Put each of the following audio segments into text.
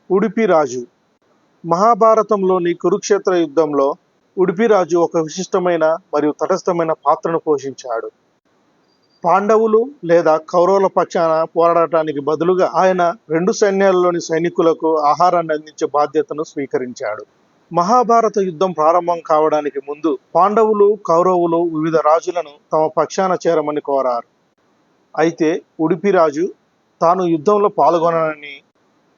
ఉడిపి రాజు. మహాభారతంలోని కురుక్షేత్ర యుద్ధంలో ఉడిపి రాజు ఒక విశిష్టమైన మరియు తటస్థమైన పాత్రను పోషించాడు. పాండవులు లేదా కౌరవుల పక్షాన పోరాడటానికి బదులుగా ఆయన రెండు సైన్యాలలోని సైనికులకు ఆహారాన్ని అందించే బాధ్యతను స్వీకరించాడు. మహాభారత యుద్ధం ప్రారంభం కావడానికి ముందు పాండవులు, కౌరవులు వివిధ రాజులను తమ పక్షాన చేరమని కోరారు. అయితే ఉడిపి రాజు తాను యుద్ధంలో పాల్గొననని,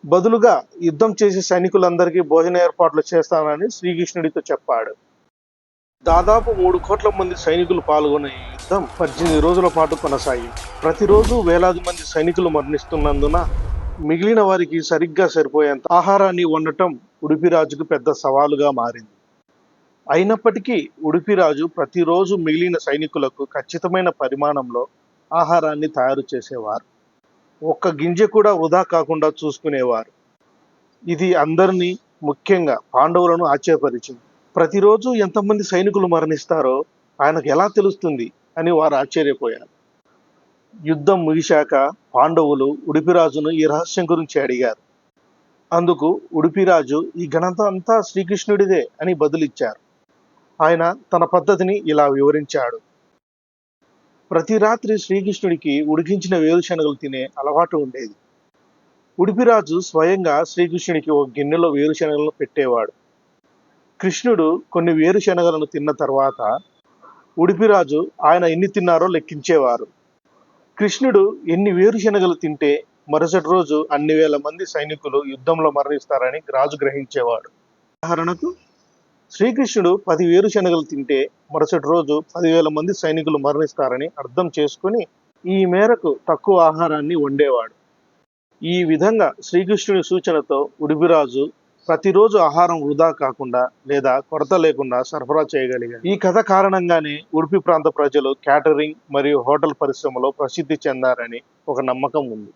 బదులుగా యుద్ధం చేసే సైనికులందరికీ భోజన ఏర్పాట్లు చేస్తానని శ్రీకృష్ణుడితో చెప్పాడు. దాదాపు 3 కోట్ల మంది సైనికులు పాల్గొన్న ఈ యుద్ధం 18 రోజుల పాటు కొనసాగింది. ప్రతిరోజు వేలాది మంది సైనికులు మరణిస్తున్నందున మిగిలిన వారికి సరిగ్గా సరిపోయేంత ఆహారాన్ని వండటం ఉడిపిరాజుకు పెద్ద సవాలుగా మారింది. అయినప్పటికీ ఉడిపిరాజు ప్రతిరోజు మిగిలిన సైనికులకు ఖచ్చితమైన పరిమాణంలో ఆహారాన్ని తయారు చేసేవారు. ఒక్క గింజ కూడా వృధా కాకుండా చూసుకునేవారు. ఇది అందరినీ, ముఖ్యంగా పాండవులను ఆశ్చర్యపరిచింది. ప్రతిరోజు ఎంతమంది సైనికులు మరణిస్తారో ఆయనకు ఎలా తెలుస్తుంది అని వారు ఆశ్చర్యపోయారు. యుద్ధం ముగిశాక పాండవులు ఉడిపిరాజును ఈ రహస్యం గురించి అడిగారు. అందుకు ఉడిపిరాజు ఈ ఘనత అంతా శ్రీకృష్ణుడిదే అని బదులిచ్చారు. ఆయన తన పద్ధతిని ఇలా వివరించాడు. ప్రతి రాత్రి శ్రీకృష్ణుడికి ఉడికించిన వేరుశనగలు తినే అలవాటు ఉండేది. ఉడిపిరాజు స్వయంగా శ్రీకృష్ణుడికి ఒక గిన్నెలో వేరుశనగలను పెట్టేవాడు. కృష్ణుడు కొన్ని వేరుశనగలను తిన్న తర్వాత ఉడిపిరాజు ఆయన ఎన్ని తిన్నారో లెక్కించేవారు. కృష్ణుడు ఎన్ని వేరుశనగలు తింటే మరుసటి రోజు అన్ని వేల మంది సైనికులు యుద్ధంలో మరణిస్తారని రాజు గ్రహించేవాడు. ఉదాహరణకు శ్రీకృష్ణుడు 10 వేరుశనగలు తింటే మరుసటి రోజు 10,000 మంది సైనికులు మరణిస్తారని అర్థం చేసుకుని ఈ మేరకు తక్కువ ఆహారాన్ని వండేవాడు. ఈ విధంగా శ్రీకృష్ణుడి సూచనతో ఉడిపిరాజు ప్రతిరోజు ఆహారం వృధా కాకుండా లేదా కొరత లేకుండా సరఫరా చేయగలిగాడు. ఈ కథ కారణంగానే ఉడిపి ప్రాంత ప్రజలు క్యాటరింగ్ మరియు హోటల్ పరిశ్రమలో ప్రసిద్ధి చెందారని ఒక నమ్మకం ఉంది.